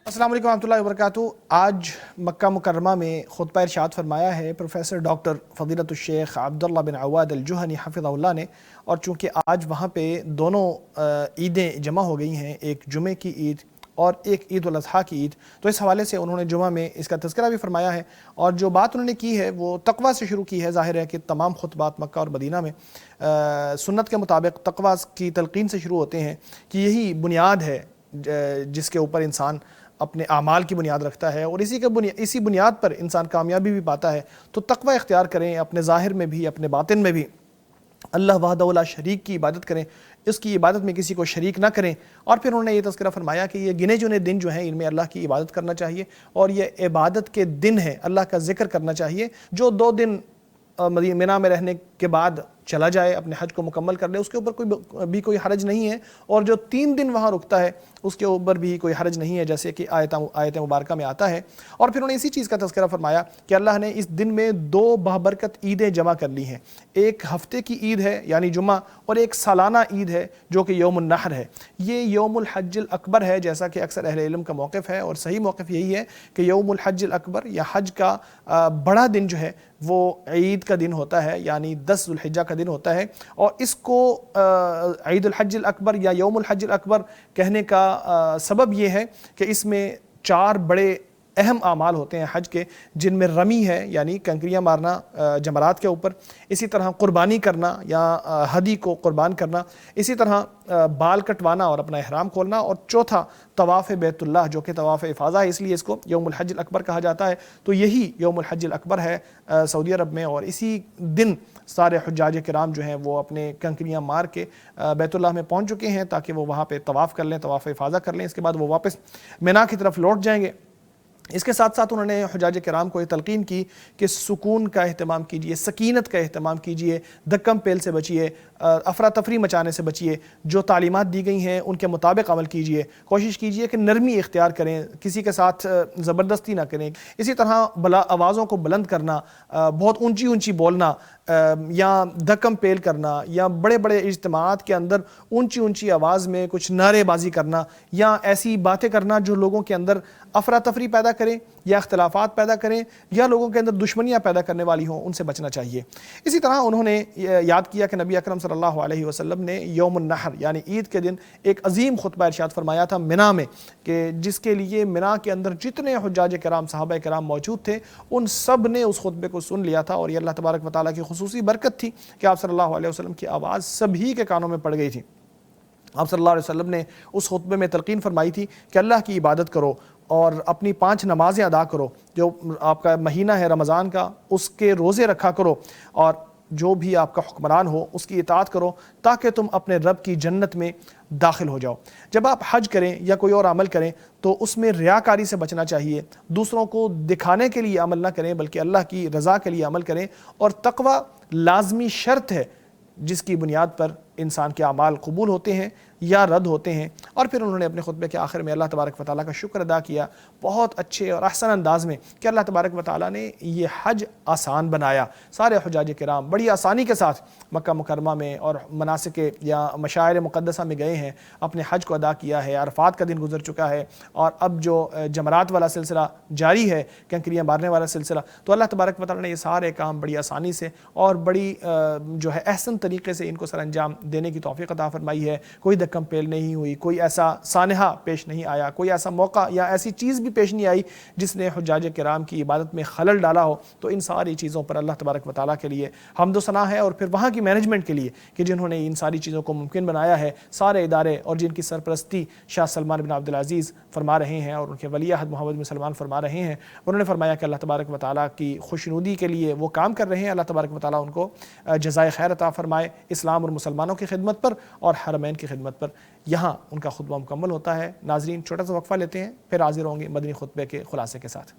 अस्सलाम वालेकुम रहमतुल्लाहि व बरकातुहू। आज मक्का मुकर्रमा में खुतबा इरशाद फरमाया है प्रोफेसर डॉक्टर फ़ज़ीलतुश शेख अब्दुल्लाह बिन अव्वाद अल जुहनी हफ़िज़हुल्लाह ने। और चूँकि आज वहाँ पे दोनों ईदें जमा हो गई हैं, एक जुमे की ईद और एक ईद उल अज़हा की ईद, तो इस हवाले से उन्होंने जुमा में इसका तज़किरा भी फरमाया है। और जो बात उन्होंने की है वो तक़वा से शुरू की है। ज़ाहिर है कि तमाम खुतबात मक्का और मदीना में सुन्नत के मुताबिक तक़वा की तलक़ीन से शुरू होते हैं कि यही बुनियाद है जिसके ऊपर इंसान अपने आमाल की बुनियाद रखता है और इसी बुनियाद पर इंसान कामयाबी भी पाता है। तो तक़वा इख्तियार करें, अपने ज़ाहिर में भी अपने बातिन में भी अल्लाह वहदहू ला शरीक की इबादत करें, इसकी इबादत में किसी को शरीक ना करें। और फिर उन्होंने ये तज़किरा फरमाया कि ये गिने चुने दिन जो हैं इनमें अल्लाह की इबादत करना चाहिए और ये इबादत के दिन हैं, अल्लाह का ज़िक्र करना चाहिए। जो 2 दिन मिना में रहने के बाद चला जाए, अपने हज को मुकम्मल कर ले, उसके ऊपर कोई हरज नहीं है। और जो 3 दिन वहाँ रुकता है उसके ऊपर भी कोई हरज नहीं है, जैसे कि आयत मुबारका में आता है। और फिर उन्होंने इसी चीज़ का तज़किरा फरमाया कि अल्लाह ने इस दिन में 2 बाबरकत ईदें जमा कर ली हैं। एक हफ्ते की ईद है यानी जुम्मा, और एक सालाना ईद है जो कि यौमुन नहर है। ये यौमुल हज्जिल अकबर है, जैसा कि अक्सर अहले इल्म का मौक़िफ़ है और सही मौक़िफ़ यही है कि यौमुल हज्जिल अकबर या हज का बड़ा दिन जो है वो ईद का दिन होता है, यानी 10 ज़ुल्हिज्जा का दिन होता है। और इसको ईद उल हज्जिल अकबर या यौमुल हज्जिल अकबर कहने का सबब ये है कि इसमें 4 बड़े अहम आमाल होते हैं हज के, जिनमें रमी है यानी कंकरियाँ मारना जमरात के ऊपर, इसी तरह कुर्बानी करना या हदी को कुर्बान करना, इसी तरह बाल कटवाना और अपना इहराम खोलना, और चौथा तवाफ़ बैतुल्लाह जो कि तवाफ़ इफ़ाज़ा है, इसलिए इसको यौमुल हज्जिल अकबर कहा जाता है। तो यही यौमुल हज्जिल अकबर है सऊदी अरब में, और इसी दिन सारे हुज्जाज किराम जो हैं वो अपने कंकरियाँ मार के बैतुल्लाह में पहुँच चुके हैं ताकि वो वहाँ पे तवाफ़ कर लें, तवाफ़ इफ़ाज़ा कर लें। इसके बाद वो वापस मिना की तरफ लौट जाएंगे। इसके साथ साथ उन्होंने हुज्जाज किराम को ये तलक़ीन की कि सुकून का एहतमाम कीजिए, सकीनत का एहतमाम कीजिए, धक्कम पेल से बचिए, अफरा तफरी मचाने से बचिए, जो तालीमात दी गई हैं उनके मुताबिक अमल कीजिए, कोशिश कीजिए कि नरमी इख्तियार करें, किसी के साथ ज़बरदस्ती ना करें। इसी तरह आवाज़ों को बुलंद करना, बहुत ऊंची ऊंची बोलना या धक्कम पेल करना, या बड़े बड़े इज्तिमात के अंदर ऊंची ऊंची आवाज़ में कुछ नारेबाजी करना या ऐसी बातें करना जो लोगों के अंदर अफरा तफरी पैदा करें या इख्तिलाफात पैदा करें या लोगों के अंदर दुश्मनियाँ पैदा करने वाली हों, उनसे बचना चाहिए। इसी तरह उन्होंने याद किया कि नबी अकरम सल्लल्लाहु अलैहि वसल्लम ने यौमुन नहर यानी ईद के दिन एक अजीम खुतबा इरशाद फरमाया था मिना में, कि जिसके लिए मिना के अंदर जितने हुज्जाज किराम सहाबा किराम मौजूद थे उन सब ने उस खुतबे को सुन लिया था। और ये अल्लाह तबारक व तआला की खुसूसी बरकत थी कि आप सल्लल्लाहु अलैहि वसल्लम की आवाज़ सभी के कानों में पड़ गई थी। आप सल्लल्लाहु अलैहि वसल्लम ने उस खुतबे में तलक़ीन फरमाई थी कि अल्लाह की इबादत करो और अपनी 5 नमाज़ें अदा करो, जो आपका महीना है रमज़ान का उसके रोज़े रखा करो, और जो भी आपका हुक्मरान हो उसकी इताअत करो ताकि तुम अपने रब की जन्नत में दाखिल हो जाओ। जब आप हज करें या कोई और अमल करें तो उसमें रियाकारी से बचना चाहिए, दूसरों को दिखाने के लिए अमल ना करें बल्कि अल्लाह की रज़ा के लिए अमल करें। और तक़वा लाज़मी शर्त है जिसकी बुनियाद पर इंसान के अमाल कबूल होते हैं या रद्द होते हैं। और फिर उन्होंने अपने खुतबे के आखिर में अल्लाह तबारक व तआला का शुक्र अदा किया बहुत अच्छे और अहसन अंदाज में कि अल्लाह तबारक व तआला ने ये हज आसान बनाया। सारे हुज्जाज किराम बड़ी आसानी के साथ मक्का मुकरमा में और मनासिक या मशाइर मुक़द्दसा में गए हैं, अपने हज को अदा किया है। अरफात का दिन गुजर चुका है और अब जो जमरात वाला सिलसिला जारी है, कंकरियाँ मारने वाला सिलसिला, तो अल्लाह तबारक व तआला ने ये सारे काम बड़ी आसानी से और बड़ी जो है अहसन तरीके से इनको सरअंजाम देने की तौफीक अता फरमाई है। कोई धक्कम पेल नहीं हुई, कोई ऐसा सानहा पेश नहीं आया, कोई ऐसा मौका या ऐसी चीज़ भी पेश नहीं आई जिसने हुज्जाज किराम की इबादत में खलल डाला हो। तो इन सारी चीज़ों पर अल्लाह तबारक व तआला के लिए हम्द व सना है, और फिर वहाँ की मैनेजमेंट के लिए कि जिन्होंने इन सारी चीज़ों को मुमकिन बनाया है, सारे इदारे और जिनकी सरपरस्ती शाह सलमान बिन अब्दुल अज़ीज़ फरमा रहे हैं और उनके वली अहद मोहम्मद बिन सलमान फरमा रहे हैं। उन्होंने फरमाया कि अल्लाह तबारक व तआला की खुशनुदी के लिए वो काम कर रहे हैं। अल्लाह तबारक व तआला उनको जज़ाए खैर अता फरमाए इस्लाम और मुसलमानों की खिदमत पर और हरमैन की खिदमत पर। यहाँ उनका खुतबा मुकम्मल होता है। नाज़रीन, छोटा सा वक्फ़ा लेते हैं, फिर हाज़िर होंगे मदनी खुतबे के खुलासे के साथ।